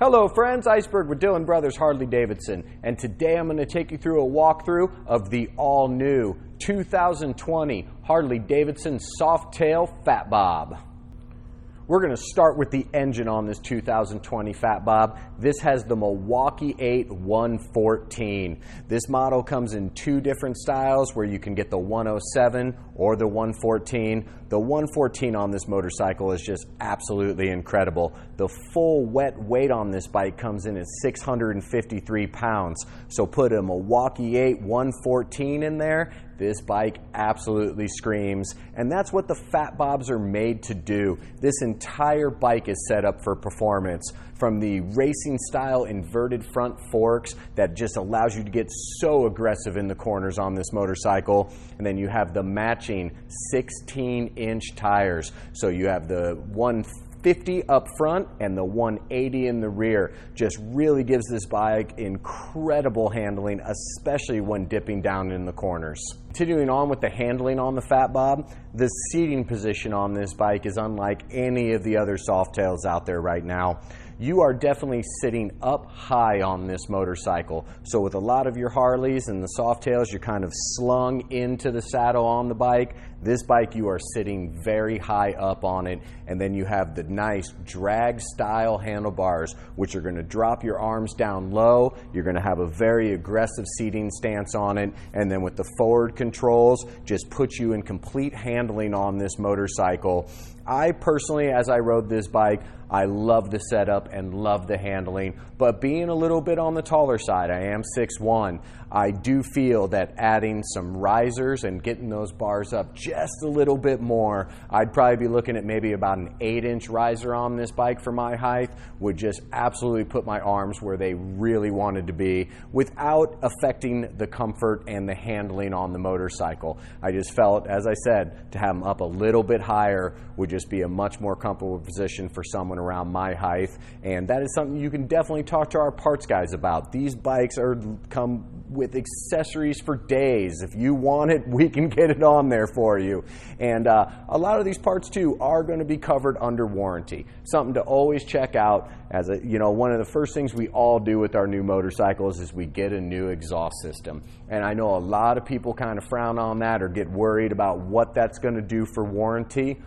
Hello friends, Iceberg with Dillon Brothers Harley-Davidson, and today I'm going to take you through a walkthrough of the all-new 2020 Harley-Davidson Softail Fat Bob. We're going to start with the engine on this 2020 Fat Bob. This has the Milwaukee-Eight 114. This model comes in two different styles where you can get the 107 or the 114. The 114 on this motorcycle is just absolutely incredible. The full wet weight on this bike comes in at 653 pounds. So put a Milwaukee-Eight 114 in there, this bike absolutely screams, and that's what the Fat Bobs are made to do. This entire bike is set up for performance, from the racing style inverted front forks that just allows you to get so aggressive in the corners on this motorcycle, and then you have the matching 16-inch tires. So you have the 150 up front and the 180 in the rear. Just really gives this bike incredible handling, especially when dipping down in the corners. Continuing on with the handling on the Fat Bob, the seating position on this bike is unlike any of the other Softails out there right now. You are definitely sitting up high on this motorcycle. So with a lot of your Harleys and the Softails, you're kind of slung into the saddle on the bike. This bike, you are sitting very high up on it, and then you have the nice drag style handlebars, which are going to drop your arms down low. You're going to have a very aggressive seating stance on it, and then with the forward controls, just put you in complete handling on this motorcycle. I personally, as I rode this bike, I love the setup and love the handling, but being a little bit on the taller side, I am 6'1", I do feel that adding some risers and getting those bars up just a little bit more, I'd probably be looking at maybe about an 8-inch riser on this bike for my height, would just absolutely put my arms where they really wanted to be without affecting the comfort and the handling on the motorcycle. I just felt, as I said, to have them up a little bit higher would just be a much more comfortable position for someone around my height, and that is something you can definitely talk to our parts guys about. These bikes come with accessories for days. If you want it, we can get it on there for you. And a lot of these parts too are going to be covered under warranty. Something to always check out. As one of the first things we all do with our new motorcycles is we get a new exhaust system. And I know a lot of people kind of frown on that or get worried about what that's going to do for warranty.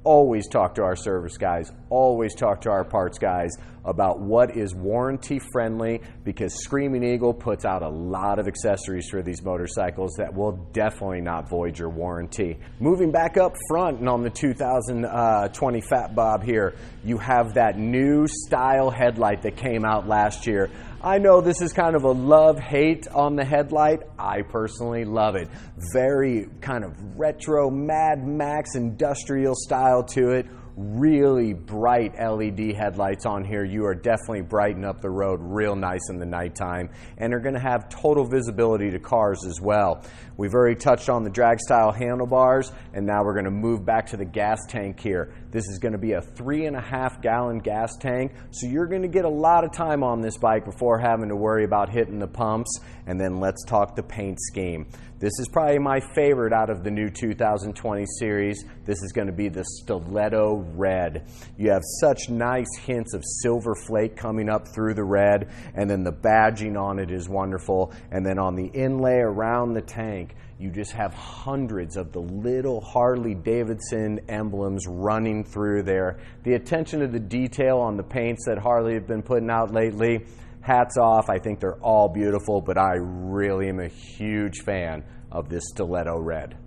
Always talk to our service guys, always talk to our parts guys about what is warranty friendly, because Screaming Eagle puts out a lot of accessories for these motorcycles that will definitely not void your warranty. Moving back up front and on the 2020 Fat Bob here, you have that new style headlight that came out last year. I know this is kind of a love-hate on the headlight. I personally love it. Very kind of retro Mad Max industrial style to it. Really bright LED headlights on here. You are definitely brighten up the road real nice in the nighttime, and are going to have total visibility to cars as well. We've already touched on the drag style handlebars, and now we're going to move back to the gas tank here. This is going to be a 3.5 gallon gas tank, so you're going to get a lot of time on this bike before having to worry about hitting the pumps. And then let's talk the paint scheme. This is probably my favorite out of the new 2020 series. This is going to be the Stiletto Red. You have such nice hints of silver flake coming up through the red, and then the badging on it is wonderful. And then on the inlay around the tank, you just have hundreds of the little Harley-Davidson emblems running through there. The attention to the detail on the paints that Harley have been putting out lately, hats off. I think they're all beautiful, but I really am a huge fan of this Stiletto Red.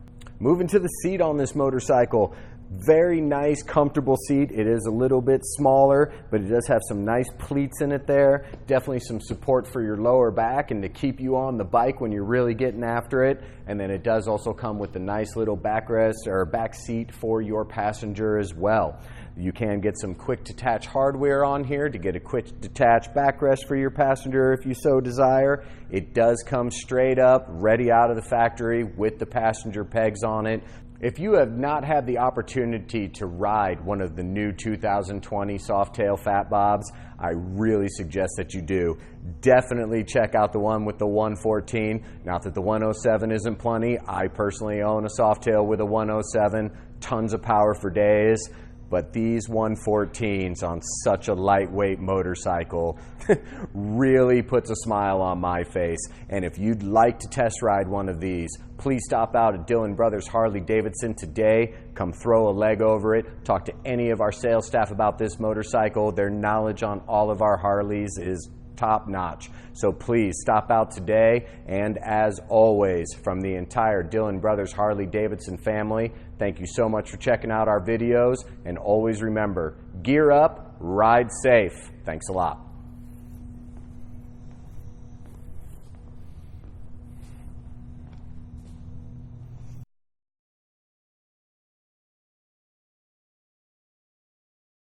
Moving to the seat on this motorcycle. Very nice, comfortable seat. It is a little bit smaller, but it does have some nice pleats in it there. Definitely some support for your lower back and to keep you on the bike when you're really getting after it. And then it does also come with a nice little backrest or back seat for your passenger as well. You can get some quick detach hardware on here to get a quick detach backrest for your passenger if you so desire. It does come straight up, ready out of the factory with the passenger pegs on it. If you have not had the opportunity to ride one of the new 2020 Softail Fat Bobs, I really suggest that you do. Definitely check out the one with the 114. Not that the 107 isn't plenty. I personally own a Softail with a 107. Tons of power for days. but these 114s on such a lightweight motorcycle really puts a smile on my face. And if you'd like to test ride one of these, please stop out at Dillon Brothers Harley-Davidson today. Come throw a leg over it. Talk to any of our sales staff about this motorcycle. Their knowledge on all of our Harleys is top notch. So please stop out today. And as always, from the entire Dillon Brothers Harley-Davidson family, thank you so much for checking out our videos. And always remember, gear up, ride safe. Thanks a lot.